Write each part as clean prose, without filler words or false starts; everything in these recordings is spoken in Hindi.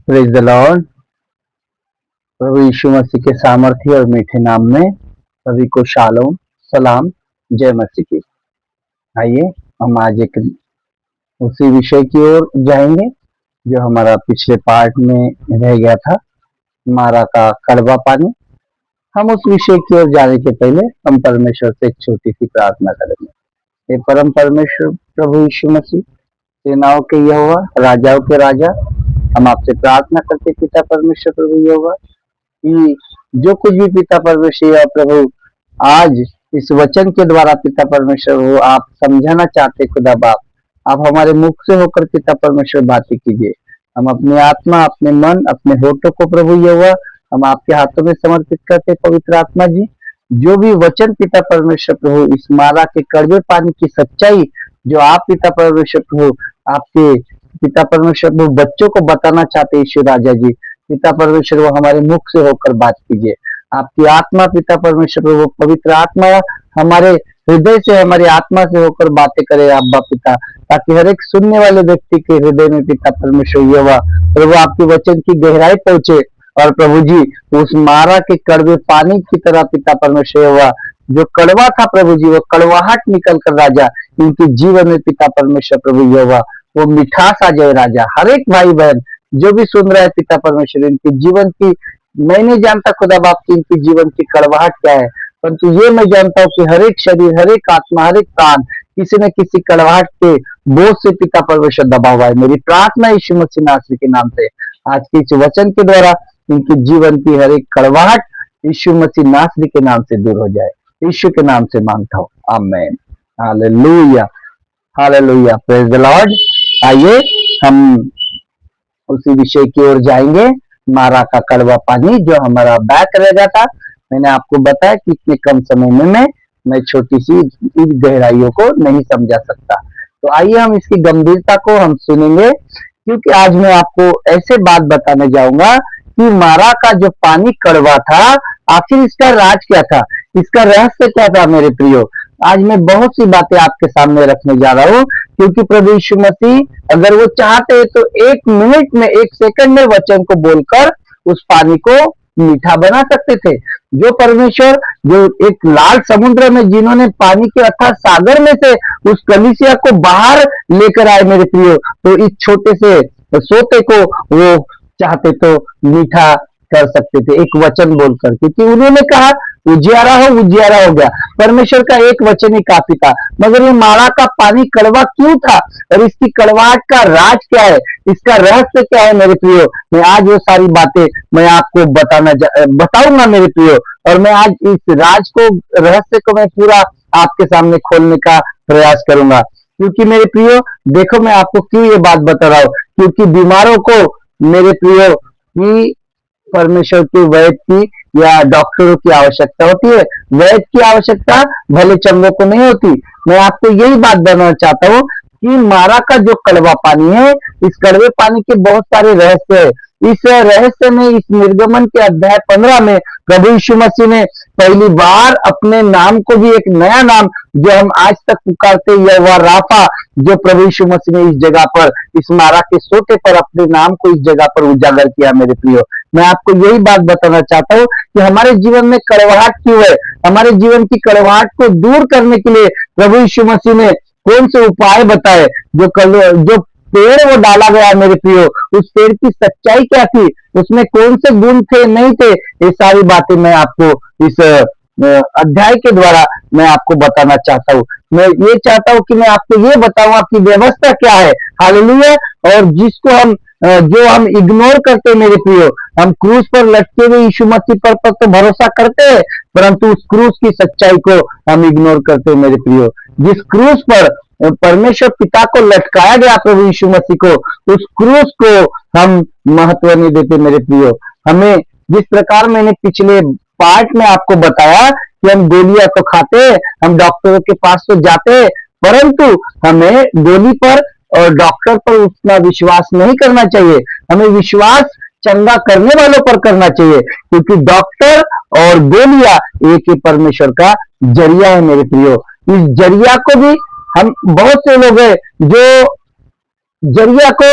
Praise the Lord. प्रभु यीशु मसीह के सामर्थ्य और मीठे नाम में सभी को शालोम, सलाम, जय मसीह की। आइए हम आज एक उसी विषय की ओर जाएंगे जो हमारा पिछले पार्ट में रह गया था, मारा का कड़वा पानी। हम उस विषय की ओर जाने के पहले हम परमेश्वर से एक छोटी सी प्रार्थना करेंगे। हे परम परमेश्वर प्रभु यीशु मसीह, सेनाओं के यहोवा, राजाओं के राजा, हम आपसे प्रार्थना करते पिता परमेश्वर प्रभु यहोवा कि जो कुछ भी पिता परमेश्वर या प्रभु आज इस वचन के द्वारा पिता परमेश्वर वो आप समझाना चाहते खुदा बाप, आप हमारे मुख से होकर पिता परमेश्वर बातें कीजिए। हम अपनी आत्मा, अपने मन, अपने होठों को प्रभु यहोवा हम आपके हाथों में समर्पित करते पवित्र आत्मा जी। जो भी वचन पिता परमेश्वर प्रभु इस मारा के कड़वे पानी की सच्चाई जो आप पिता परमेश्वर प्रभु आपके पिता परमेश्वर प्रभु बच्चों को बताना चाहते ईश्वर राजा जी, पिता परमेश्वर वो हमारे मुख से होकर बात कीजिए। आपकी आत्मा पिता परमेश्वर प्रभु पवित्र आत्मा हमारे हृदय से, हमारी आत्मा से होकर बातें करे अब्बा पिता, ताकि हर एक सुनने वाले व्यक्ति के हृदय में पिता परमेश्वर यहोवा प्रभु आपके वचन की गहराई पहुंचे और प्रभु जी उस मारा के कड़वे पानी की तरह पिता परमेश्वर यहोवा जो कड़वा था प्रभु जी, वो कड़वाहट निकल कर राजा इनके जीवन में पिता परमेश्वर प्रभु यहोवा वो मिठास आ जाए राजा। हर एक भाई बहन जो भी सुन रहा है पिता परमेश्वर, इनके जीवन की मैं नहीं जानता खुदा बाप की इनकी जीवन की कड़वाहट क्या है, परंतु ये मैं जानता हूँ कि हर एक शरीर, हर एक आत्मा, हर एक प्राण किसी न किसी कड़वाहट के बोझ से पिता परमेश्वर दबा हुआ है। मेरी प्रार्थना यीशु मसीह नासरी के नाम से आज के इस वचन के द्वारा इनके जीवन की हर एक कड़वाहट यीशु मसीह नासरी के नाम से दूर हो जाए। यीशु के नाम से मांगता हूँ, amen. Hallelujah, hallelujah, praise the Lord. आइए हम उसी विषय की ओर जाएंगे, मारा का कड़वा पानी जो हमारा बैक रह गया था। मैंने आपको बताया कि इतने कम समय में मैं छोटी सी इन गहराइयों को नहीं समझा सकता। तो आइए हम इसकी गंभीरता को हम सुनेंगे, क्योंकि आज मैं आपको ऐसे बात बताने जाऊंगा कि मारा का जो पानी कड़वा था आखिर इसका राज क्या था, इसका रहस्य क्या था। मेरे प्रियो, आज मैं बहुत सी बातें आपके सामने रखने जा रहा हूँ, क्योंकि प्रभु यीशु मसीह अगर वो चाहते तो 1 मिनट में, 1 सेकंड में वचन को बोलकर उस पानी को मीठा बना सकते थे। जो परमेश्वर जो एक लाल समुद्र में जिन्होंने पानी के अथाह सागर में से उस कलीसिया को बाहर लेकर आए मेरे प्रियो, तो इस छोटे से सोते को वो चाहते तो मीठा कर सकते थे एक वचन बोलकर, क्योंकि उन्होंने कहा उजियारा हो, उजियारा हो गया। परमेश्वर का एक वचन ही काफी था। मगर ये मारा का पानी कड़वा क्यों था और इसकी कड़वाहट का राज क्या है, इसका रहस्य क्या है मेरे प्रियो, मैं आज वो सारी बातें मैं आपको बताऊंगा मेरे प्रियो। और मैं आज इस राज को, रहस्य को मैं पूरा आपके सामने खोलने का प्रयास करूंगा। क्योंकि मेरे प्रियो देखो, मैं आपको क्यों ये बात बता रहा हूँ, क्योंकि बीमारों को मेरे प्रियो की परमेश्वर के वैद्य की या डॉक्टरों की आवश्यकता होती है, वैद्य की आवश्यकता भले चंगों को नहीं होती। मैं आपको यही बात बताना चाहता हूँ कि मारा का जो कड़वा पानी है, इस कड़वे पानी के बहुत सारे रहस्य है। इस रहस्य में, इस निर्गमन के अध्याय 15 में प्रभु यीशु मसीह ने पहली बार अपने नाम को भी एक नया नाम जो हम आज तक पुकारते यहोवा राफा, जो प्रभु यीशु मसीह ने इस जगह पर, इस मारा के सोते पर अपने नाम को इस जगह पर उजागर किया। मेरे प्रियो, मैं आपको यही बात बताना चाहता हूँ कि हमारे जीवन में कड़वाहट क्यों है, हमारे जीवन की कड़वाहट को दूर करने के लिए प्रभु यीशु मसीह ने कौन से उपाय बताए। जो पेड़ वो डाला गया मेरे प्रियो, उस पेड़ की सच्चाई क्या थी, उसमें कौन से गुण थे, नहीं थे, ये सारी बातें मैं आपको इस अध्याय के द्वारा मैं आपको बताना चाहता हूँ। मैं ये चाहता हूँ कि मैं आपको ये बताऊंगा कि व्यवस्था क्या है। हालेलुया। और जिसको हम जो हम इग्नोर करते हैं मेरे प्रियो, हम क्रूस पर लटके हुए यीशु मसीह पर तो भरोसा करते हैं, परंतु उस क्रूस की सच्चाई को हम इग्नोर करते हैं मेरे प्रियो। जिस क्रूस पर परमेश्वर पिता को लटकाया गया प्रभु यीशु मसीह को, उस क्रूस को हम महत्व नहीं देते मेरे प्रियो। हमें जिस प्रकार मैंने पिछले पार्ट में आपको बताया कि हम गोलियां तो खाते हैं, हम डॉक्टरों के पास तो जाते हैं, परंतु हमें गोली पर और डॉक्टर पर उतना विश्वास नहीं करना चाहिए। हमें विश्वास चंगा करने वालों पर करना चाहिए, क्योंकि डॉक्टर और गोलियां एक ही परमेश्वर का जरिया है मेरे प्रियो। इस जरिया को भी हम बहुत से लोग हैं जो जरिया को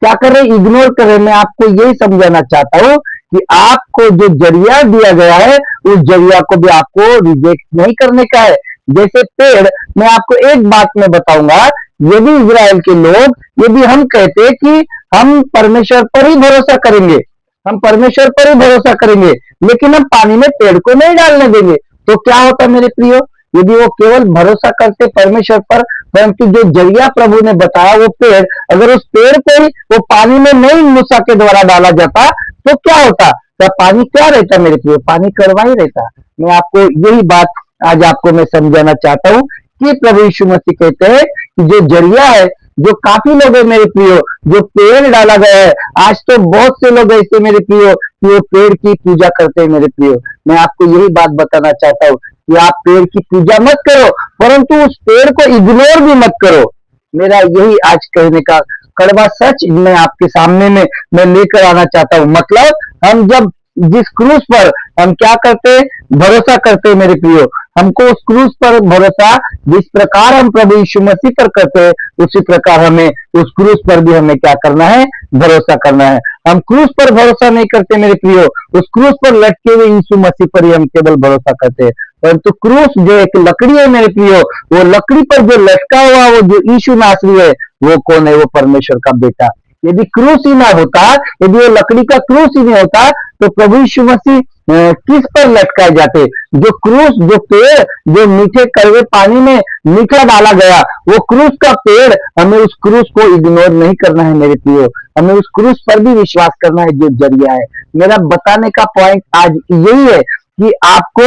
क्या कर रहे हैं, इग्नोर कर रहे हैं। मैं आपको यही समझाना चाहता हूँ कि आपको जो जरिया दिया गया है उस जरिया को भी आपको रिजेक्ट नहीं करने का है। जैसे पेड़, मैं आपको एक बात में बताऊंगा, यदि इजराइल के लोग, यदि हम कहते कि हम परमेश्वर पर ही भरोसा करेंगे, हम परमेश्वर पर ही भरोसा करेंगे, लेकिन हम पानी में पेड़ को नहीं डालने देंगे, तो क्या होता मेरे प्रियो, यदि वो केवल भरोसा करते परमेश्वर पर, परंतु जो जरिया प्रभु ने बताया वो पेड़, अगर उस पेड़ को ही वो पानी में नहीं मूसा के द्वारा डाला जाता तो क्या होता, क्या पानी क्या रहता मेरे प्रियो, पानी कड़वा ही रहता। मैं आपको यही बात आज आपको मैं समझाना चाहता हूँ कि प्रभु यीशु मसीह कहते हैं कि जो जरिया है, जो काफी लोग है मेरे प्रियो, जो पेड़ डाला गया है, आज तो बहुत से लोग ऐसे मेरे प्रियो कि वो पेड़ की पूजा करते हैं मेरे प्रियो। मैं आपको यही बात बताना चाहता हूँ कि आप पेड़ की पूजा मत करो, परंतु उस पेड़ को इग्नोर भी मत करो। मेरा यही आज कहने का कड़वा सच मैं आपके सामने में मैं लेकर आना चाहता हूँ। मतलब हम जब जिस क्रूस पर हम क्या करते हैं, भरोसा करते हैं मेरे प्रियो, हमको उस क्रूस पर भरोसा जिस प्रकार हम प्रभु यीशु मसीह पर करते हैं, उसी प्रकार हमें उस क्रूस पर भी हमें क्या करना है, भरोसा करना है। हम क्रूस पर भरोसा नहीं करते मेरे प्रियो, उस क्रूस पर लटके हुए यीशु मसीह पर ही हम केवल भरोसा करते हैं। परंतु क्रूस जो एक लकड़ी है मेरे प्रियो, वो लकड़ी पर जो लटका हुआ वो जो यीशु नासरी है, वो कौन है, वो परमेश्वर का बेटा। यदि क्रूस ही ना होता, यदि वो लकड़ी का क्रूस ही नहीं होता, तो प्रभु यीशु मसीह किस पर लटकाए जाते। जो क्रूस, जो पेड़, जो मीठे कड़वे पानी में मीठा डाला गया, वो क्रूस का पेड़, हमें उस क्रूस को इग्नोर नहीं करना है मेरे प्रियो, हमें उस क्रूस पर भी विश्वास करना है जो जरिया है। मेरा बताने का पॉइंट आज यही है कि आपको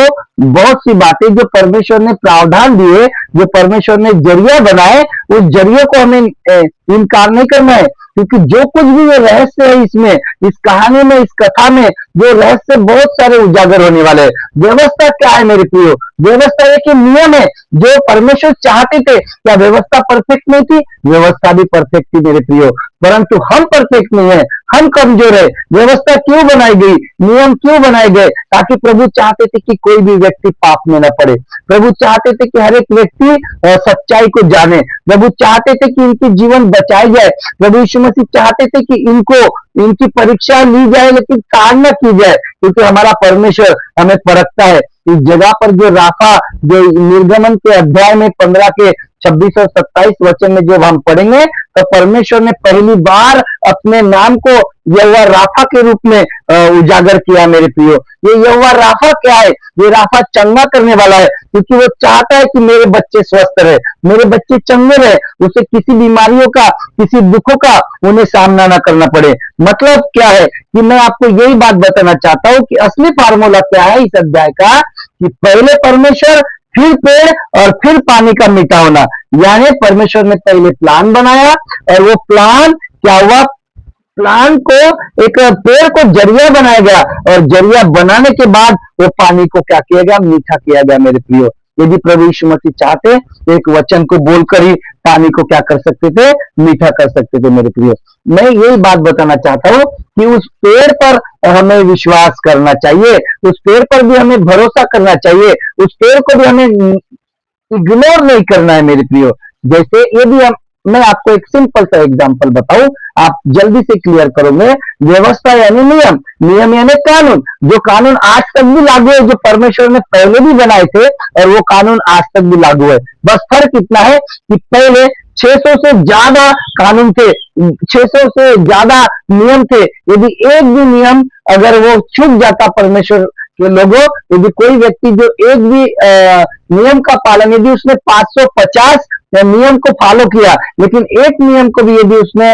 बहुत सी बातें जो परमेश्वर ने प्रावधान दिए, जो परमेश्वर ने जरिया बनाए, उस जरिए को हमें इनकार नहीं करना है। क्योंकि जो कुछ भी ये रहस्य है इसमें, इस कहानी में, इस कथा में, जो रहस्य बहुत सारे उजागर होने वाले हैं। व्यवस्था क्या है मेरे प्रियो, व्यवस्था एक ही नियम है जो परमेश्वर चाहते थे। क्या व्यवस्था परफेक्ट नहीं थी? व्यवस्था भी परफेक्ट थी मेरे प्रियो, परंतु हम परफेक्ट नहीं है, हम कमजोर है। व्यवस्था क्यों बनाई गई, नियम क्यों बनाए गए? ताकि प्रभु चाहते थे कि कोई भी व्यक्ति पाप में न पड़े। प्रभु चाहते थे कि हर एक व्यक्ति सच्चाई को जाने। प्रभु चाहते थे कि इनकी जीवन बचाई जाए। प्रभु यीशु मसीह चाहते थे कि इनकी परीक्षा ली जाए, लेकिन कार्य न की जाए, क्योंकि हमारा परमेश्वर हमें परखता है। इस जगह पर जो राफा, जो निर्गमन के अध्याय में 15 के 26 और 27 वचन में जब हम पढ़ेंगे, तो परमेश्वर ने पहली बार अपने नाम को यहोवा राफा के रूप में उजागर किया मेरे प्रियो। ये यहोवा राफा क्या है? ये राफा चंगा करने वाला है, क्योंकि वो चाहता है कि मेरे बच्चे स्वस्थ रहे, मेरे बच्चे चंगे रहे, उसे किसी बीमारियों का, किसी दुखों का उन्हें सामना ना करना पड़े। मतलब क्या है कि मैं आपको यही बात बताना चाहता हूं कि असली फार्मूला क्या है इस अध्याय का, कि पहले परमेश्वर, फिर पेड़ और फिर पानी का मीठा होना। यानी परमेश्वर ने पहले प्लान बनाया और वो प्लान क्या हुआ, प्लान को, एक पेड़ को जरिया बनाया गया और जरिया बनाने के बाद वो पानी को क्या किया गया, मीठा किया गया मेरे प्रियो। यदि प्रभु यीशु मसीह चाहते तो एक वचन को बोलकर ही पानी को क्या कर सकते थे, मीठा कर सकते थे मेरे प्रियो। मैं यही बात बताना चाहता हूं कि उस पेड़ पर हमें विश्वास करना चाहिए, उस पेड़ पर भी हमें भरोसा करना चाहिए, उस पेड़ को भी हमें इग्नोर नहीं करना है मेरे प्रियो। जैसे यदि हम, मैं आपको एक सिंपल सा एग्जांपल बताऊं, आप जल्दी से क्लियर करोगे। व्यवस्था यानी नियम, नियम यानी कानून। जो कानून आज तक भी लागू है, जो परमेश्वर ने पहले भी बनाए थे, और वो कानून आज तक भी लागू है। बस फर्क इतना है कि पहले 600 से ज्यादा कानून थे, 600 से ज्यादा नियम थे। यदि एक भी नियम अगर वो छूट जाता परमेश्वर के लोगों, यदि कोई व्यक्ति जो एक भी नियम का पालन, यदि उसने 550 नियम को फॉलो किया, लेकिन एक नियम को भी यदि उसने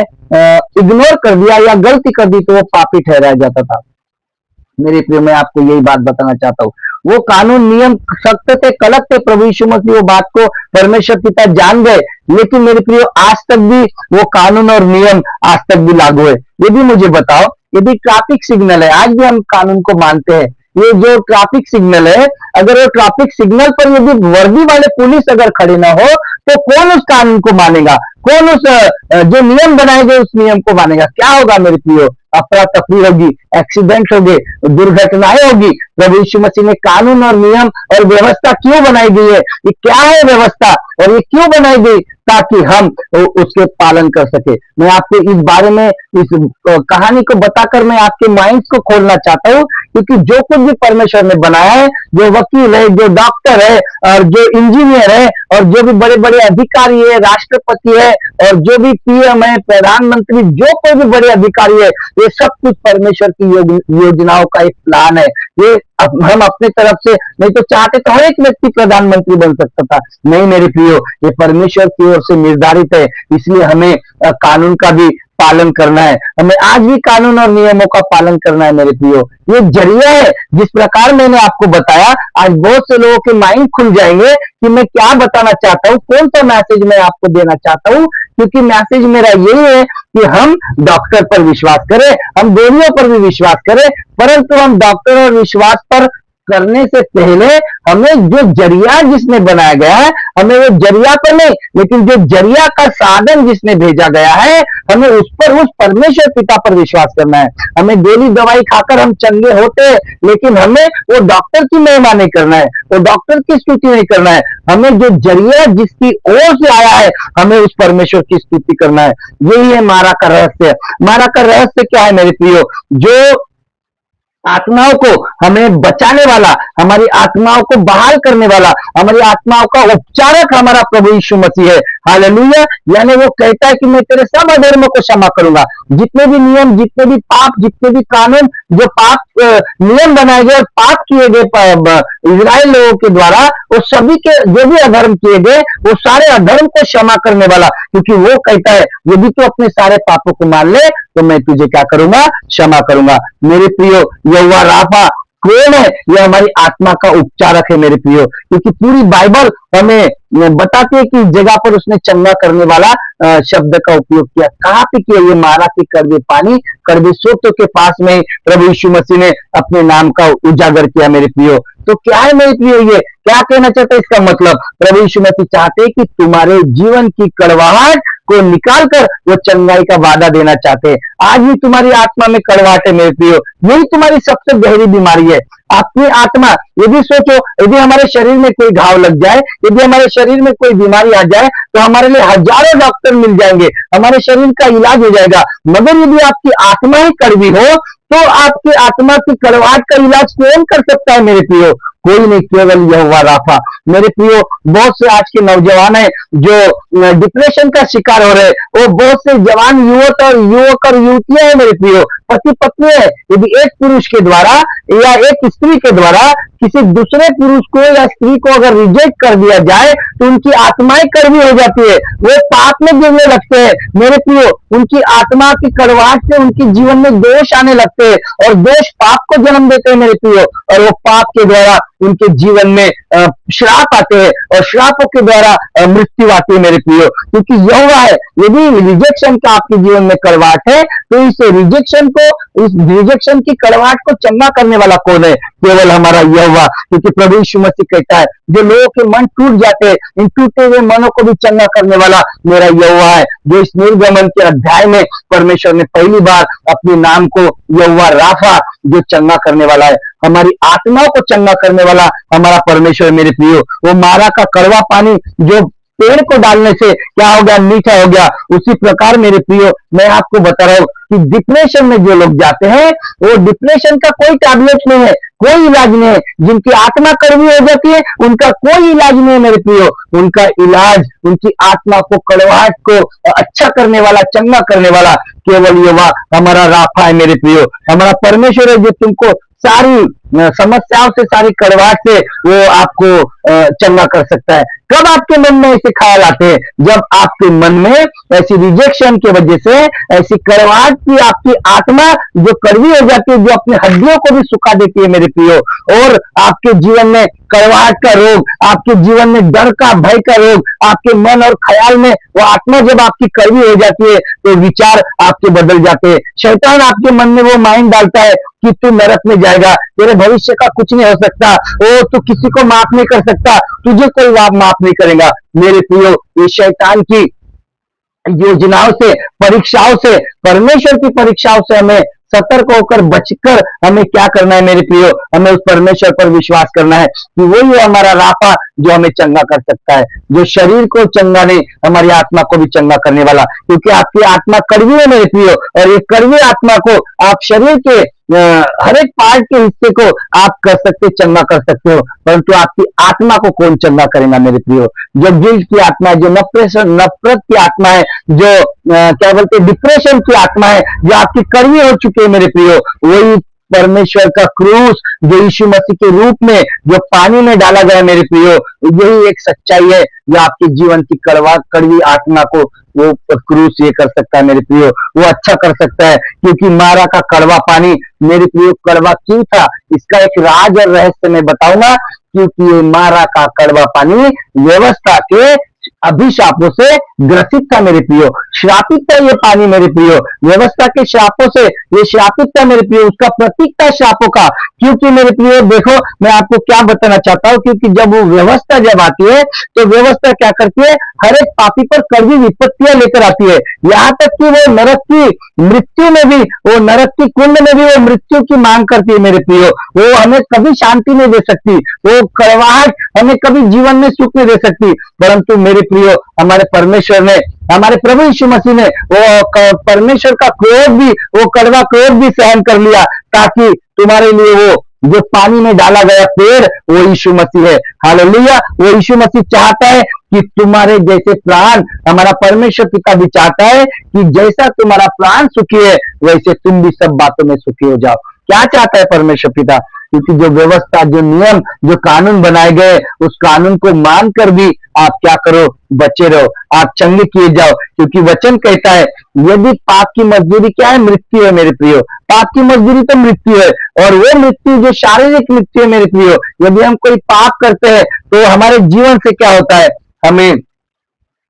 इग्नोर कर दिया या गलती कर दी, तो वो पापी ठहराया जाता था मेरे प्रिय। मैं आपको यही बात बताना चाहता हूँ, वो कानून नियम सख्त थे, कड़क थे। प्रभु यीशु मसीह वो बात को परमेश्वर पिता जान गए, लेकिन मेरे प्रिय आज तक भी वो कानून और नियम आज तक भी लागू है। यदि मुझे बताओ, यदि ट्रैफिक सिग्नल है, आज भी हम कानून को मानते हैं, ये जो ट्रैफिक सिग्नल है, अगर वो ट्रैफिक सिग्नल पर यदि वर्दी वाले पुलिस अगर खड़े ना हो, तो कौन उस कानून को मानेगा, कौन उस जो नियम बनाए गए उस नियम को मानेगा? क्या होगा मेरे प्रियो? अफरा तफरी होगी, एक्सीडेंट होंगे, दुर्घटनाएं होगी। प्रभु यीशु मसीह ने कानून और नियम और व्यवस्था क्यों बनाई गई है, ये क्या है व्यवस्था और ये क्यों बनाई गई? ताकि हम उसके पालन कर सके। मैं आपको इस बारे में, इस कहानी को बताकर मैं आपके माइंड को खोलना चाहता हूँ, क्योंकि जो कुछ भी परमेश्वर ने बनाया है, जो वकील है, जो डॉक्टर है, और जो इंजीनियर है, और जो भी बड़े बड़े अधिकारी है, राष्ट्रपति है, और जो भी पीएम है, प्रधानमंत्री, जो कोई भी बड़े अधिकारी है, ये सब कुछ परमेश्वर की योजनाओं का एक प्लान है। ये हम अपने तरफ से नहीं तो चाहते तो हर एक व्यक्ति प्रधानमंत्री बन सकता था, नहीं मेरे प्रियो, ये परमेश्वर की ओर से निर्धारित है। इसलिए हमें कानून का भी पालन करना है, हमें आज भी कानून और नियमों का पालन करना है मेरे प्रियो। ये जरिया है, जिस प्रकार मैंने आपको बताया, आज बहुत से लोगों के माइंड खुल जाएंगे कि मैं क्या बताना चाहता हूँ, कौन सा मैसेज मैं आपको देना चाहता हूँ। क्योंकि मैसेज मेरा यही है कि हम डॉक्टर पर विश्वास करें, हम गोलियों पर भी विश्वास करें, परंतु हम डॉक्टर और विश्वास पर करने से पहले हमें जो जरिया जिसने बनाया गया है, हमें वो जरिया पर नहीं, लेकिन जो जरिया का साधन जिसने भेजा गया है, हमें उस पर, उस परमेश्वर पिता पर विश्वास करना है। हमें गोली दवाई खाकर हम चंगे होते हैं, लेकिन हमें वो डॉक्टर की महिमा नहीं करना है, वो डॉक्टर की स्तुति नहीं करना है। हमें जो जरिया जिसकी ओर से आया है, हमें उस परमेश्वर की स्तुति करना है। यही है मारा का रहस्य। मारा का रहस्य क्या है मेरे प्रियो? जो आत्माओं को हमें बचाने वाला, हमारी आत्माओं को बहाल करने वाला, हमारी आत्माओं का उपचारक हमारा प्रभु यीशु मसीह है। हालेलुया। यानी वो कहता है कि मैं तेरे सब अधर्मों को क्षमा करूंगा। जितने भी नियम, जितने भी पाप, जितने भी कानून, जो पाप नियम बनाए गए और पाप किए गए इजराइल लोगों के द्वारा, वो सभी के जो भी अधर्म किए गए, वो सारे अधर्म को क्षमा करने वाला, क्योंकि वो कहता है यदि तू अपने सारे पापों को मान ले तो मैं तुझे क्या करूंगा? क्षमा करूंगा। मेरे प्रियो, यहोवा राफा कौन है? यह हमारी आत्मा का उपचारक है मेरे प्रियो, क्योंकि पूरी बाइबल हमें बताती है कि इस जगह पर उसने चंगा करने वाला शब्द का उपयोग किया। कहाँ पे किया? ये मारा के कड़वे पानी, कड़वे सोतों के पास में प्रभु यीशु मसीह ने अपने नाम का उजागर किया मेरे प्रियो। तो क्या है मेरे प्रियो, ये क्या कहना चाहते हैं? इसका मतलब प्रभु यीशु मसीह चाहते हैं कि तुम्हारे जीवन की कड़वाहट को निकाल कर वो चंगाई का वादा देना चाहते हैं। आज भी तुम्हारी आत्मा में कड़वाहट है मेरे प्रियो, यही तुम्हारी सबसे गहरी बीमारी है। अपनी आत्मा, यदि सोचो, यदि हमारे शरीर में कोई घाव लग जाए, यदि हमारे शरीर में कोई बीमारी आ जाए, तो हमारे लिए हजारों डॉक्टर मिल जाएंगे, हमारे शरीर का इलाज हो जाएगा। मगर यदि आपकी आत्मा ही कड़वी हो, तो आपकी आत्मा की कड़वाहट का इलाज कौन कर सकता है मेरे प्रियो? कोई नहीं, केवल यहोवा राफा। मेरे प्रियो, बहुत से आज के नौजवान हैं जो डिप्रेशन का शिकार हो रहे हैं। वो बहुत से जवान युवक और युवतियां हैं मेरे प्रियो, पति पत्नी है। यदि एक पुरुष के द्वारा या एक स्त्री के द्वारा किसी दूसरे पुरुष को या स्त्री को अगर रिजेक्ट कर दिया जाए, तो उनकी आत्माएं कड़वी हो जाती है, वो पाप में गिरने लगते हैं मेरे प्रियो। उनकी आत्मा की कड़वाहट से उनके जीवन में दोष आने लगते हैं, और दोष पाप को जन्म देते हैं मेरे प्रियो, और वो पाप के द्वारा उनके जीवन में श्राप आते हैं, और श्रापों के द्वारा मृत्यु आती है मेरे प्रियो। क्योंकि यहोवा है, यदि रिजेक्शन का आपके जीवन में कड़वाहट है, तो इस रिजेक्शन की कड़वाहट को चंगा करने वाला कौन है? केवल हमारा यहोवा। क्योंकि प्रभु यीशु मसीह कहता है, जो लोगों के मन टूट जाते हैं, इन टूटे हुए मनों को भी चंगा करने वाला मेरा यहोवा है। जो इस निर्गमन के अध्याय में परमेश्वर ने पहली बार अपने नाम को यहोवा राफा, जो चंगा करने वाला है, हमारी आत्माओं को चंगा करने वाला हमारा परमेश्वर मेरे प्रियो। वो मारा का कड़वा पानी जो पेड़ को डालने से क्या हो गया? मीठा हो गया। उसी प्रकार मेरे प्रियो, मैं आपको बता रहा हूं कि डिप्रेशन में जो लोग जाते हैं, वो डिप्रेशन का कोई टैबलेट नहीं है, कोई इलाज नहीं है। जिनकी आत्मा कड़वी हो जाती है, उनका कोई इलाज नहीं है मेरे प्रियो। उनका इलाज, उनकी आत्मा को, कड़वाहट को अच्छा करने वाला, चंगा करने वाला केवल यहोवा हमारा राफा है मेरे प्रियो। हमारा परमेश्वर है जो तुमको सारी समस्याओं से, सारी कड़वाहट से वो आपको चंगा कर सकता है। कब आपके मन में ऐसे ख्याल आते हैं? जब आपके मन में ऐसी रिजेक्शन की वजह से, ऐसी कड़वाहट की आपकी आत्मा जो कड़वी हो जाती है, जो अपनी हड्डियों को भी सुखा देती है मेरे प्रियो, और आपके जीवन में कड़वाहट का रोग, आपके जीवन में डर का, भय का रोग, आपके मन और ख्याल में वो आत्मा जब आपकी कड़वी हो जाती है, तो विचार आपके बदल जाते हैं। शैतान आपके मन में वो माइंड डालता है कि तू नरक में जाएगा, तेरे भविष्य का कुछ नहीं हो सकता, ओ तू किसी को माफ नहीं कर सकता, तुझे कोई माफ नहीं करेगा। मेरे प्रियो, ये शैतान की योजनाओं से, परीक्षाओं से, परमेश्वर की परीक्षाओं से हमें सतर्क होकर, बचकर हमें क्या करना है मेरे प्रियो? हमें उस परमेश्वर पर विश्वास करना है कि वही है हमारा राफा, जो हमें चंगा कर सकता है, जो शरीर को चंगा नहीं, हमारी आत्मा को भी चंगा करने वाला, क्योंकि आपकी आत्मा कड़वी है मेरे प्रियो, और ये कड़वी आत्मा को आप शरीर के हर एक पार्ट के हिस्से को आप कर सकते, चंगा कर सकते हो, परंतु आपकी आत्मा को कौन चंगा करेगा मेरे प्रियो। जो गिल्ट की आत्मा है, जो नफरत की आत्मा है, जो क्या बोलते हैं डिप्रेशन की आत्मा है, जो आपकी कड़वी हो चुकी है मेरे प्रियो, वही परमेश्वर का क्रूस जो यीशु मसीह के रूप में जो पानी में डाला गया मेरे प्रियो, यही एक सच्चाई है जो आपके जीवन की कड़वी आत्मा को वो क्रूस ये कर सकता है मेरे प्रियो, वो अच्छा कर सकता है। क्योंकि मारा का कड़वा पानी मेरे प्रियो कड़वा क्यों था, इसका एक राज और रहस्य मैं बताऊंगा। क्योंकि ये मारा का कड़वा पानी व्यवस्था के अभिशापों से ग्रसित था मेरे प्रियो, श्रापित था ये पानी मेरे प्रियो, व्यवस्था के श्रापों से ये श्रापित था मेरे प्रियो, उसका प्रतीक था श्रापों का। क्योंकि मेरे प्रियो देखो, मैं आपको क्या बताना चाहता हूँ, क्योंकि जब वो व्यवस्था जब आती है तो व्यवस्था क्या करती है, हर एक पापी पर कड़वी विपत्तियां लेकर आती है, यहाँ तक कि वो नरक की मृत्यु में भी, वो नरक की कुंड में भी वो मृत्यु की मांग करती है मेरे प्रियो। वो हमें कभी शांति नहीं दे सकती, वो कड़वाहट हमें कभी जीवन में सुख नहीं दे सकती, परंतु मेरे प्रियो हमारे परमेश्वर ने, हमारे प्रभु यीशु मसीह ने वो परमेश्वर का क्रोध भी, वो कड़वा क्रोध भी सहन कर लिया, ताकि तुम्हारे लिए वो जो पानी में डाला गया पेड़ वो यीशु मसीह है। हालेलुया। वो यीशु मसीह चाहता है कि तुम्हारे जैसे प्राण, हमारा परमेश्वर पिता भी चाहता है कि जैसा तुम्हारा प्राण सुखी है वैसे तुम भी सब बातों में सुखी हो जाओ। क्या चाहता है परमेश्वर पिता? क्योंकि जो व्यवस्था, जो नियम, जो कानून बनाए गए, उस कानून को मानकर भी आप क्या करो, बचे रहो, आप चंगे किए जाओ। क्योंकि वचन कहता है यदि पाप की मजदूरी क्या है, मृत्यु है मेरे प्रियो, पाप की मजदूरी तो मृत्यु है, और वो मृत्यु जो शारीरिक मृत्यु है मेरे प्रियो। यदि हम कोई पाप करते हैं तो हमारे जीवन से क्या होता है, हमें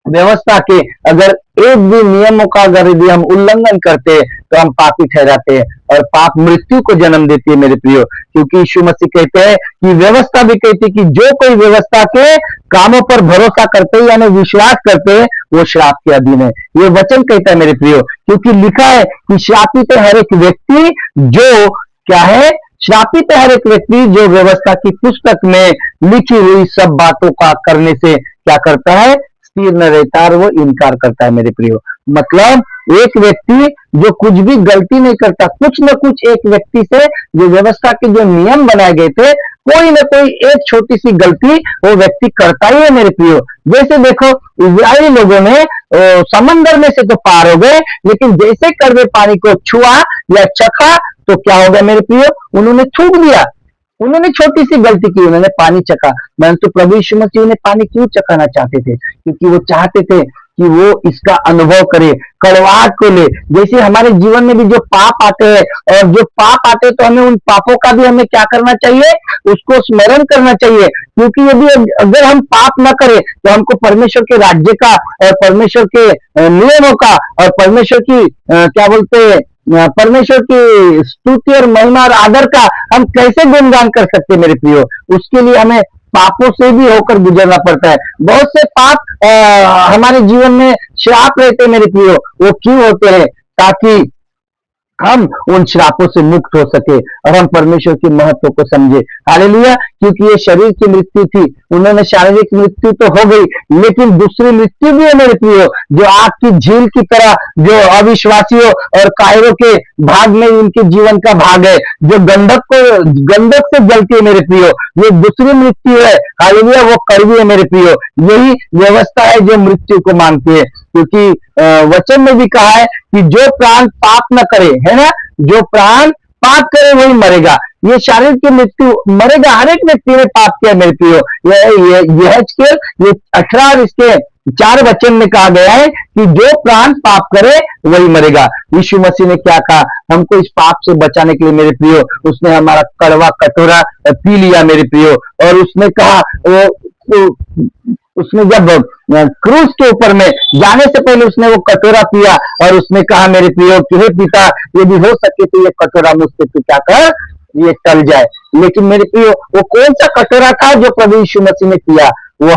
व्यवस्था के अगर एक भी नियमों का अगर यदि हम उल्लंघन करते हैं तो हम पापी ठहराते हैं, और पाप मृत्यु को जन्म देती है मेरे प्रियो। क्योंकि यीशु मसीह कहते हैं कि व्यवस्था भी कहती है कि जो कोई व्यवस्था के कामों पर भरोसा करते हैं यानी विश्वास करते हैं वो श्राप के अधीन है। ये वचन कहता है मेरे प्रियो, क्योंकि लिखा है कि श्रापित है हर एक व्यक्ति जो क्या है, श्रापित है हर एक व्यक्ति जो व्यवस्था की पुस्तक में लिखी हुई सब बातों का करने से क्या करता है, स्थिर न रहता और वो इनकार करता है मेरे प्रियो। मतलब एक व्यक्ति जो कुछ भी गलती नहीं करता, कुछ न कुछ एक व्यक्ति से जो व्यवस्था के जो नियम बनाए गए थे, कोई न कोई एक छोटी सी गलती वो व्यक्ति करता ही है मेरे प्रियो। जैसे देखो इजरायली लोगों ने समंदर में से तो पार हो गए, लेकिन जैसे कड़वे पानी को छुआ या चखा तो क्या हो गया मेरे प्रियो, उन्होंने थूक दिया, उन्होंने छोटी सी गलती की, उन्होंने पानी चखा। परंतु प्रभु यीशु मसीह ने पानी क्यों चखाना चाहते थे? क्योंकि वो चाहते थे कि वो इसका अनुभव करे, कड़वाहट को ले। जैसे हमारे जीवन में भी जो पाप आते हैं, और जो पाप आते हैं तो हमें उन पापों का भी हमें क्या करना चाहिए, उसको स्मरण करना चाहिए। क्योंकि यदि अगर हम पाप न करें तो हमको परमेश्वर के राज्य का और परमेश्वर के नियमों का और परमेश्वर की क्या बोलते हैं, परमेश्वर की स्तुति और महिमा और आदर का हम कैसे गुणगान कर सकते हैं मेरे प्रियो? उसके लिए हमें पापों से भी होकर गुजरना पड़ता है। बहुत से पाप हमारे जीवन में श्राप रहते हैं मेरे प्रियो। वो क्यों होते हैं? ताकि हम उन श्रापों से मुक्त हो सके और हम परमेश्वर के महत्व को समझे। हालेलुया। क्योंकि ये शरीर की मृत्यु थी, उन्होंने शारीरिक मृत्यु तो हो गई, लेकिन दूसरी मृत्यु भी है मेरे प्रियो, जो आग की झील की तरह, जो अविश्वासियों और कायरों के भाग में उनके जीवन का भाग है, जो गंधक से जलती है मेरे प्रियो। ये दूसरी मृत्यु है। हालेलुया। वो कड़वी है मेरे प्रियो। यही व्यवस्था है जो मृत्यु को मांगती है। क्योंकि वचन में भी कहा है कि जो प्राण पाप न करे, है ना, जो प्राण पाप करे वही मरेगा। ये शारीरिक की मृत्यु मरेगा, हर एक व्यक्ति ने पाप किया मेरे प्रियो। ये 18 और इसके 4 वचन में कहा गया है कि जो प्राण पाप करे वही मरेगा। यीशु मसीह ने क्या कहा, हमको इस पाप से बचाने के लिए मेरे प्रियो उसने हमारा कड़वा कटोरा पी लिया मेरे प्रियो। और उसने कहा उसने जब क्रूस के ऊपर में जाने से पहले उसने वो कटोरा पिया और उसने कहा मेरे प्रियो कि हे पिता, यदि हो सके तो ये कटोरा मुझसे तू क्या कर, ये टल जाए। लेकिन मेरे प्रियो वो कौन सा कटोरा था जो प्रभु यीशु मसीह ने पिया? वो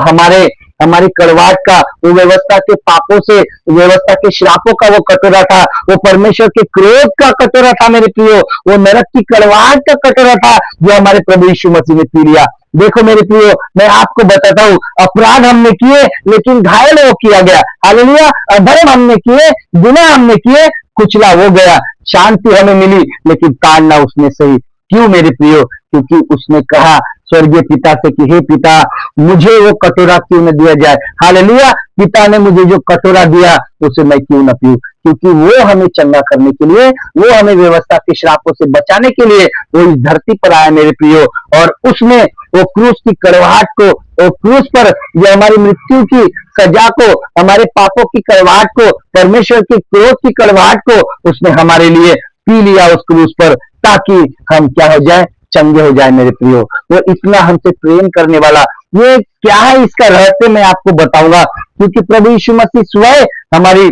हमारी कड़वाहट का, वो व्यवस्था के पापों से, व्यवस्था के श्रापों का वो कटोरा था, वो परमेश्वर के क्रोध का कटोरा था मेरे प्रियो, वो नरक की कड़वाहट का कटोरा था जो हमारे प्रभु यीशु मसीह ने पी लिया। देखो मेरे प्रियो, मैं आपको बताता हूँ, अपराध हमने किए लेकिन घायल वो किया गया, हालेलुया। अधर्म हमने किए, गुनाह हमने किए, कुचला वो गया। शांति हमें मिली लेकिन ताड़ना उसने सही। क्यों मेरे प्रियो? क्योंकि उसने कहा स्वर्गीय पिता से कि हे पिता, मुझे वो कटोरा क्यों न दिया जाए। हालेलुया। पिता ने मुझे जो कटोरा दिया उसे मैं क्यों न पीऊं, क्योंकि वो हमें चंगा करने के लिए, वो हमें व्यवस्था के श्रापों से बचाने के लिए वो इस धरती पर आया मेरे प्रियो। और उसने वो क्रूस की कड़वाहट को, वो क्रूस पर जो हमारी मृत्यु की सजा को, हमारे पापों की कड़वाहट को, परमेश्वर की क्रोध की कड़वाहट को उसने हमारे लिए पी लिया उस क्रूस पर, ताकि हम क्या हो जाए, चंगे हो जाए मेरे प्रियो। वो इतना हमसे प्रेम करने वाला, ये क्या है इसका रहस्य मैं आपको बताऊंगा। क्योंकि प्रभु यीशु मसीह स्वयं हमारी,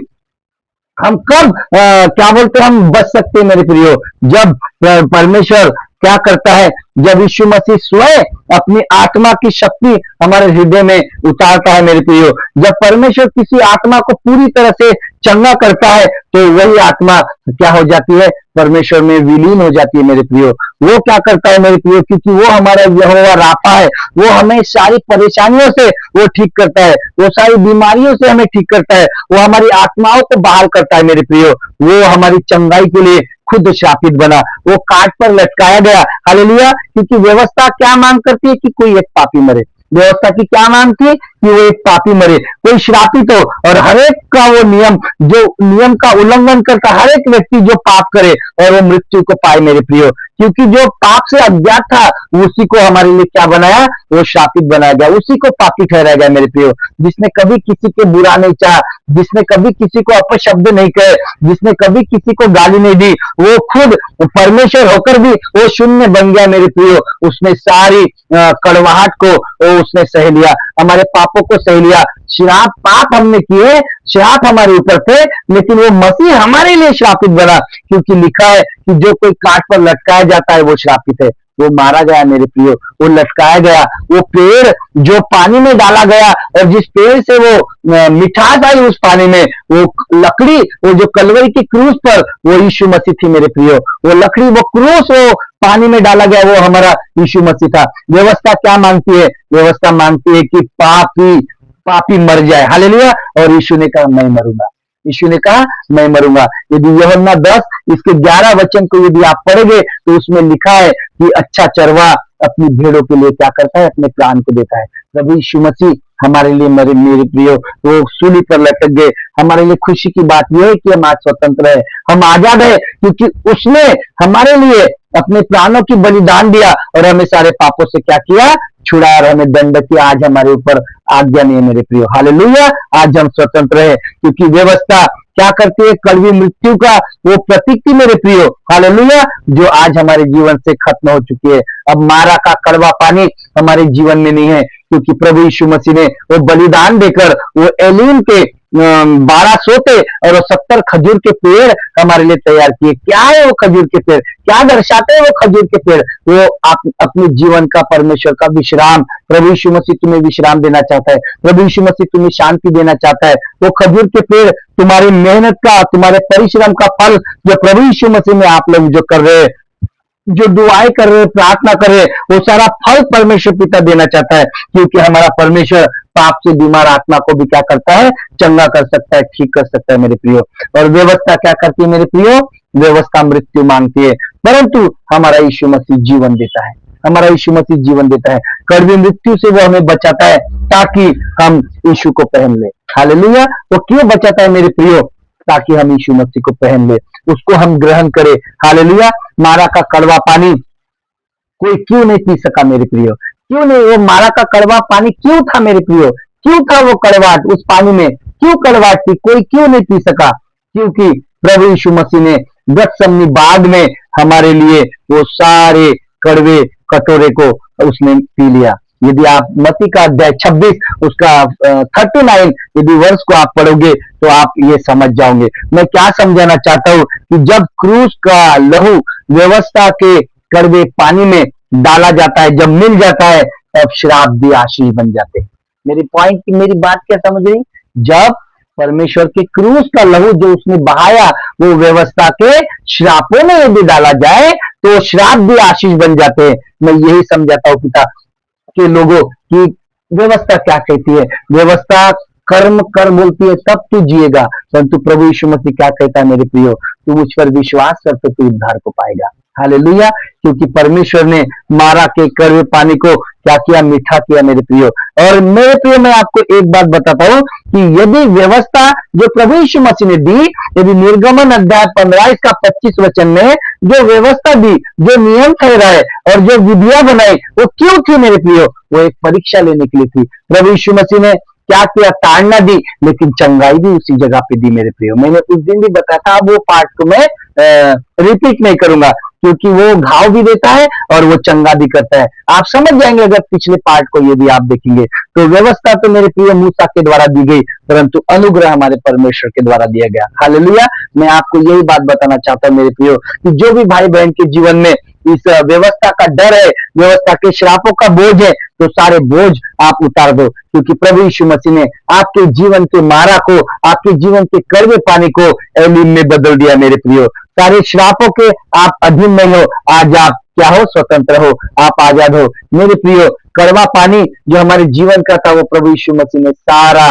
हम कब क्या बोलते हैं, हम बच सकते हैं मेरे प्रियो, जब परमेश्वर क्या करता है, जब यीशु मसीह स्वयं अपनी आत्मा की शक्ति हमारे हृदय में उतारता है मेरे प्रियो। जब परमेश्वर किसी आत्मा को पूरी तरह से चंगा करता है तो वही आत्मा क्या हो जाती है, परमेश्वर में विलीन हो जाती है मेरे प्रियो। वो क्या करता है मेरे प्रियो, क्योंकि वो हमारा यहोवा राफा है, वो हमें सारी परेशानियों से वो ठीक करता है, वो सारी बीमारियों से हमें ठीक करता है, वो हमारी आत्माओं को बहाल करता है मेरे प्रियो। वो हमारी चंगाई के लिए खुद शापित बना, वो काट पर लटकाया गया, हालेलुया। क्योंकि व्यवस्था क्या मांग करती है कि कोई एक पापी मरे, व्यवस्था की क्या मांग थी कि वो एक पापी मरे, कोई श्रापित हो। और हर एक का वो नियम, जो नियम का उल्लंघन करता, हर एक व्यक्ति जो पाप करे और वो मृत्यु को पाए मेरे प्रियो। क्योंकि जो पाप से अज्ञात था उसी को हमारे लिए क्या बनाया, वो शापित बनाया गया, उसी को पापी ठहराया गया मेरे प्रियो। जिसने कभी किसी के बुरा नहीं चाहा, जिसने कभी किसी को अपशब्द नहीं कहे, जिसने कभी किसी को गाली नहीं दी, वो खुद परमेश्वर होकर भी वो शून्य बन गया मेरे प्रियो। उसने सारी कड़वाहट को उसने सह लिया, हमारे पापों को सह लिया। श्राप पाप हमने किए, श्राप हमारे ऊपर थे, लेकिन वो मसीह हमारे लिए श्रापित बना। क्योंकि लिखा है कि जो कोई काट पर लटकाया जाता है वो श्रापित है। वो मारा गया मेरे प्रियो, वो लटकाया गया, वो पेड़ जो पानी में डाला गया, और जिस पेड़ से वो मिठास आई उस पानी में, वो लकड़ी, वो जो कलवरी की क्रूस पर वो यीशु मसीह थी मेरे प्रियो। वो लकड़ी, वो क्रूस, वो पानी में डाला गया, वो हमारा यीशु मसीह था। व्यवस्था क्या मांगती है? व्यवस्था मांगती है कि पापी पापी मर जाए, हालेलुया। और यीशु ने कहा मैं मरूंगा, यीशु ने कहा मैं मरूंगा। यदि यूहन्ना 10 इसके 11 वचन को यदि आप पढ़ोगे तो उसमें लिखा है कि अच्छा चरवा अपनी भेड़ों के लिए क्या करता है, अपने प्राण को देता है। प्रभु यीशु मसीह हमारे लिए मरे मेरे प्रियो, वो सूली पर लटक गए। हमारे लिए खुशी की बात यह है कि हम आज स्वतंत्र है, हम आजाद है, क्योंकि उसने हमारे लिए अपने प्राणों की बलिदान दिया और हमें सारे पापों से क्या किया, छुड़ाया और हमें दंड किया। आज हमारे ऊपर आज्ञा नहीं है मेरे प्रियो, हालेलुया। आज हम स्वतंत्र है, क्योंकि व्यवस्था क्या करती है, कड़वी मृत्यु का वो प्रतीक थी मेरे प्रियो, हालेलुया, जो आज हमारे जीवन से खत्म हो चुकी है। अब मारा का कड़वा पानी हमारे जीवन में नहीं है, क्योंकि प्रभु यीशु मसीह ने वो बलिदान देकर वो एलीम के 12 सोते और 70 खजूर के पेड़ हमारे लिए तैयार किए। क्या है वो खजूर के पेड़, क्या दर्शाते हैं वो खजूर के पेड़? वो अपने जीवन का, परमेश्वर का विश्राम, प्रभु यीशु मसीह तुम्हें विश्राम देना चाहता है, प्रभु यीशु मसीह तुम्हें शांति देना चाहता है। वो खजूर के पेड़ तुम्हारी मेहनत का, तुम्हारे परिश्रम का फल, जो प्रभु यीशु मसीह में आप लोग जो कर रहे हैं, जो दुआएं कर रहे, प्रार्थना कर रहे, वो सारा फल परमेश्वर पिता देना चाहता है। क्योंकि हमारा परमेश्वर पाप से बीमार आत्मा को भी क्या करता है, चंगा कर सकता है, ठीक कर सकता है मेरे प्रियो। और व्यवस्था क्या करती है मेरे प्रियो? व्यवस्था मृत्यु मांगती है, परंतु हमारा यीशु मसीह जीवन देता है, हमारा यीशु मसीह जीवन देता है। कड़वी मृत्यु से वो हमें बचाता है ताकि हम यीशु को पहन ले, हालेलुया। वो क्यों बचाता है मेरे प्रियो? ताकि हम यीशु मसीह को पहन ले, उसको हम ग्रहण करें, हालेलुया। मारा का कड़वा पानी कोई क्यों नहीं पी सका मेरे प्रियो? क्यों नहीं? वो मारा का कड़वा पानी क्यों था मेरे प्रियो? क्यों था वो कड़वाहट उस पानी में? क्यों कड़वाहट थी? कोई क्यों नहीं पी सका? क्योंकि प्रभु यीशु मसीह ने गतसमनी बाग में हमारे लिए वो सारे कड़वे कटोरे को उसने पी लिया। यदि आप मत्ती का अध्याय 26 उसका 39 यदि वर्ष को आप पढ़ोगे तो आप ये समझ जाओगे। मैं क्या समझाना चाहता हूँ कि जब क्रूस का लहू व्यवस्था के कड़वे पानी में डाला जाता है, जब मिल जाता है, तब श्राप भी आशीष बन जाते हैं। मेरी पॉइंट, मेरी बात क्या समझ रही? जब परमेश्वर के क्रूस का लहू जो उसने बहाया वो व्यवस्था के श्रापों में यदि डाला जाए तो श्राप भी आशीष बन जाते हैं। मैं यही समझाता हूँ पिता, के लोगों की व्यवस्था क्या कहती है? व्यवस्था कर्म कर बोलती है तब तू जिएगा, परंतु प्रभु यीशु मसीह क्या कहता है मेरे प्रियो, तू मुझ पर विश्वास कर तो तू उद्धार को पाएगा। हालेलुया। क्योंकि परमेश्वर ने मारा के कड़वे पानी को क्या किया, मीठा किया मेरे प्रियो। और मेरे प्रियो मैं आपको एक बात बताता हूं कि यदि व्यवस्था जो प्रभु यीशु मसीह ने दी, यदि निर्गमन अध्याय 15 इसका 25 वचन में जो व्यवस्था दी, जो नियम ठहराए और जो विधियां बनाई, वो क्यों थी मेरे प्रियो? वो एक परीक्षा लेने के लिए थी। प्रभु यीशु मसीह ने क्या किया, ताड़ना दी, लेकिन चंगाई भी उसी जगह पे दी मेरे प्रियो। मैंने उस दिन भी बताया था, अब वो पार्ट को मैं रिपीट नहीं करूंगा, क्योंकि वो घाव भी देता है और वो चंगा भी करता है। आप समझ जाएंगे अगर पिछले पार्ट को यदि आप देखेंगे तो। व्यवस्था तो मेरे प्रिय मूसा के द्वारा दी गई, परंतु अनुग्रह हमारे परमेश्वर के द्वारा दिया गया। हालेलुया। मैं आपको यही बात बताना चाहता हूं मेरे प्रियो कि जो भी भाई बहन के जीवन में इस व्यवस्था का डर है, व्यवस्था के श्रापों का बोझ है, तो सारे बोझ आप उतार दो, क्योंकि प्रभु यीशु मसीह ने आपके जीवन के मारा को, आपके जीवन के कड़वे पानी को एलीम में बदल दिया मेरे प्रियो। सारे श्रापों के आप अधीन नहीं हो, आज आप क्या हो, स्वतंत्र हो, आप आजाद हो मेरे प्रियो। कड़वा पानी जो हमारे जीवन का था, वो प्रभु यीशु मसीह ने सारा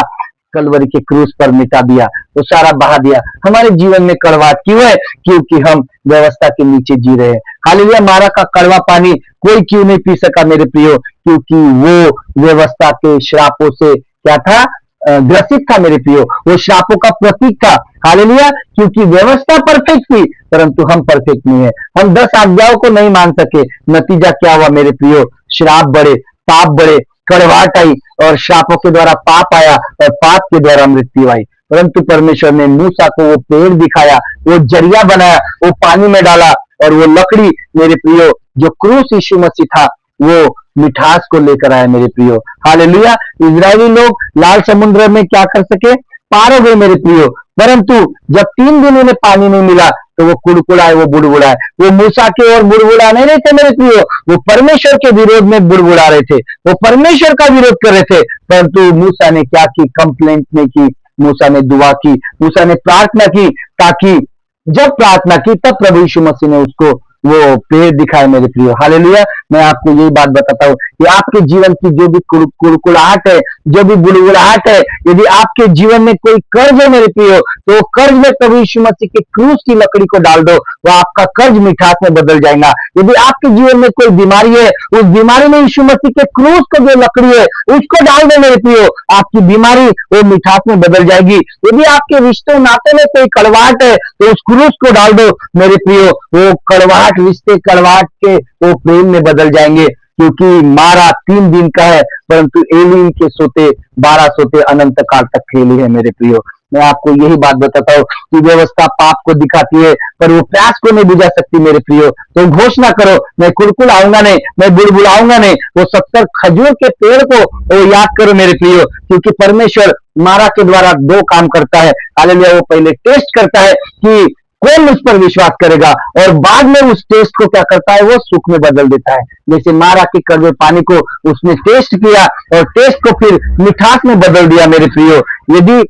कलवरी के क्रूस पर मिटा दिया, वो सारा बहा दिया। हमारे जीवन में कड़वाहट क्यों है? क्योंकि हम व्यवस्था के नीचे जी रहे हैं। हालेलुया। मारा का कड़वा पानी कोई क्यों नहीं पी सका मेरे प्रियो? क्योंकि वो व्यवस्था के श्रापों से क्या था, ग्रसित था मेरे प्रियो। वो श्रापों का प्रतीक था। हालेलुया। क्योंकि व्यवस्था परफेक्ट थी, परंतु हम परफेक्ट नहीं है। हम 10 आज्ञाओं को नहीं मान सके। नतीजा क्या हुआ मेरे प्रियो? श्राप बढ़े, पाप बढ़े, कड़वाहट आई और श्रापों के द्वारा पाप आया और पाप के द्वारा मृत्यु आई। परंतु परमेश्वर ने मूसा को वो पेड़ दिखाया, वो जरिया बनाया, वो पानी में डाला, और वो लकड़ी मेरे प्रियो जो क्रूस यीशु मसीह था, वो मिठास को लेकर आया मेरे प्रियो। हालेलुया। इजरायली लोग लाल समुद्र में क्या कर सके, पार हो गए मेरे प्रियो। परंतु जब 3 दिन उन्हें पानी नहीं मिला तो वो कुड़कुड़ाए, वो बुड़बुड़ाए। वो मूसा के और बुड़बुड़ा नहीं रहे थे मेरे प्रियो, वो परमेश्वर के विरोध में बुड़बुड़ा रहे थे, वो परमेश्वर का विरोध कर रहे थे। परंतु मूसा ने क्या की, कंप्लेंट नहीं की, मूसा ने दुआ की, मूसा ने प्रार्थना की, ताकि जब प्रार्थना की तब प्रभु यीशु मसीह ने उसको वो पेड़ दिखाए मेरे प्रियो। हालेलुया। मैं आपको यही बात बताता हूँ कि आपके जीवन की जो भी कुड़कुड़ाहट है, जो भी बुड़बुड़ाहट है, यदि आपके जीवन में कोई कर्ज है मेरे प्रियो, तो कर्ज में प्रभु यीशु मसीह के क्रूस की लकड़ी को डाल दो, वो आपका कर्ज मिठास में बदल जाएगा। यदि आपके जीवन में कोई बीमारी है, उस बीमारी में यीशु मसीह के क्रूस का जो लकड़ी है उसको डाल दो मेरे प्रियो, आपकी बीमारी वो मिठास में बदल जाएगी। यदि आपके रिश्तों नाते में कोई कड़वाहट है, तो उस क्रूस को डाल दो मेरे प्रियो, वो कड़वाहट, रिश्ते कड़वाहट के वो प्रेम में बदल जाएंगे। क्योंकि मारा 3 दिन का है, परंतु एलीम के सोते 12 सोते अनंत काल तक खेले हैं मेरे प्रियो। मैं आपको यही बात बताता हूँ कि व्यवस्था पाप को दिखाती है, पर वो प्यास को नहीं बुझा सकती मेरे प्रियो। तो घोषणा करो, मैं कुड़कुड़ाऊंगा नहीं, मैं बुड़बुड़ाऊंगा नहीं। वो 70 खजूर के पेड़ को वो याद करो मेरे प्रियो, क्योंकि परमेश्वर मारा के द्वारा 2 काम करता है। हालेलुया। वो पहले टेस्ट करता है कि कौन उस पर विश्वास करेगा, और बाद में उस टेस्ट को क्या करता है, वो सुख में बदल देता है। जैसे मारा के कड़वे पानी को उसने टेस्ट किया और टेस्ट को फिर मिठास में बदल दिया मेरे प्रियो। यदि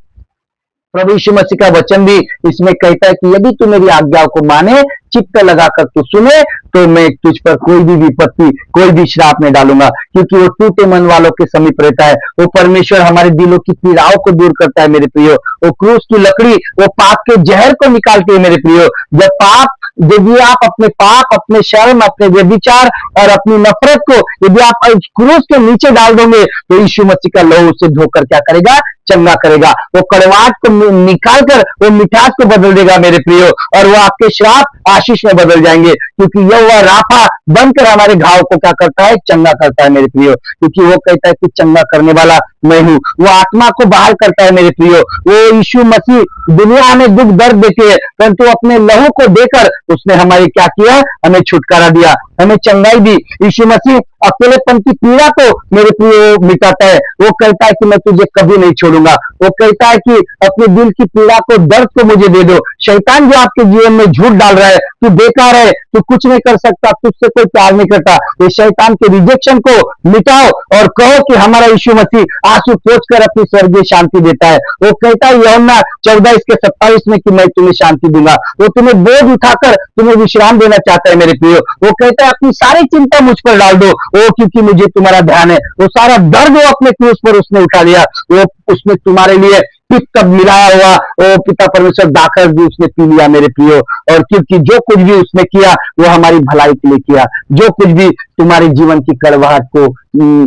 प्रभु यीशु मसीह का वचन भी इसमें कहता है कि यदि तू मेरी आज्ञाओं को माने, चित्त लगाकर तू सुने, तो मैं तुझ पर कोई भी विपत्ति, कोई भी श्राप नहीं डालूंगा। क्योंकि वो टूटे मन वालों के समीप रहता है। वो परमेश्वर हमारे दिलों की पीड़ाओं को दूर करता है मेरे प्रियो। वो क्रूस की लकड़ी वो पाप के जहर को निकालती है मेरे प्रियो। जब पाप, यदि आप अपने पाप, अपने शर्म, अपने व्यभिचार और अपनी नफरत को यदि आप क्रूस के नीचे डाल दोगे, तो यीशु मसीह का लहू उसे धोकर क्या करेगा, चंगा करेगा। वो कड़वाहट को निकाल कर वो मिठास को बदल देगा मेरे प्रियो, और वो आपके श्राप आशीष में बदल जाएंगे। क्योंकि यह राफा बनकर हमारे घाव को क्या करता है, चंगा करता है मेरे प्रियो। क्योंकि वो कहता है कि चंगा करने वाला मैं हूँ। वो आत्मा को बहाल करता है मेरे प्रियो। वो यीशु मसीह दुनिया में दुख दर्द देते हैं, परंतु अपने लहू को देकर उसने हमारे क्या किया, हमें छुटकारा दिया, हमें चंगाई दी। यीशु मसीह अकेलेपन की पीड़ा को मेरे प्रियो मिटाता है। वो कहता है कि मैं तुझे कभी नहीं छोड़ूंगा। दूंगा। वो कहता है कि अपने दिल की पीड़ा को, दर्द को मुझे दे दो। शैतान जो आपके जीवन में झूठ डाल रहा है, तू बेकार है, तू कुछ नहीं कर सकता, तुझसे कोई प्यार नहीं करता, ये शैतान के रिजेक्शन को मिटाओ और कहो कि हमारा यीशु मसीह आंसू पोंछ कर अपनी स्वर्गीय शांति देता है। वो कहता है यूहन्ना 14:27 में कि मैं तुम्हें शांति दूंगा। वो तुम्हें बोझ उठाकर तुम्हें विश्राम देना चाहता है मेरे प्रियो। वो कहता है अपनी सारी चिंता मुझ पर डाल दो, वो क्योंकि मुझे तुम्हारा ध्यान है। वो सारा दर्द वो अपने क्रूस पर उसने उठा लिया। वो उसने तुम्हारे लिए पित्त मिलाया हुआ वो पिता परमेश्वर दाखर भी उसने पी लिया मेरे प्रियो। और क्योंकि जो कुछ भी उसने किया वो हमारी भलाई के लिए किया, जो कुछ भी तुम्हारे जीवन की कड़वाहट को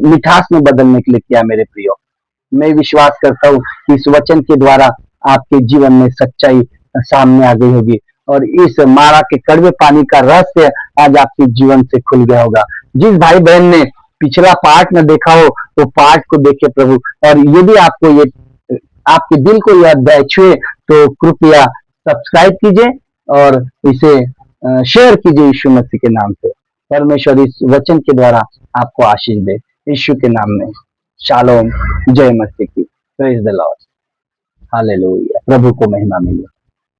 मिठास में बदलने के लिए किया मेरे प्रियो। मैं विश्वास करता हूँ कि इस वचन के द्वारा आपके जीवन में सच्चाई सामने आ गई होगी और इस मारा के कड़वे पानी का रहस्य आज आपके जीवन से खुल गया होगा। जिस भाई बहन ने पिछला पार्ट न देखा हो तो पार्ट को देखे प्रभु। और यदि आपको ये आपके दिल को यह अध्याय छुए तो कृपया सब्सक्राइब कीजिए और इसे शेयर कीजिए यीशु मसीह के नाम से। परमेश्वर इस वचन के द्वारा आपको आशीष दे यीशु के नाम में। शालोम, जय मसीह की। Praise the Lord, hallelujah. प्रभु को महिमा मिले।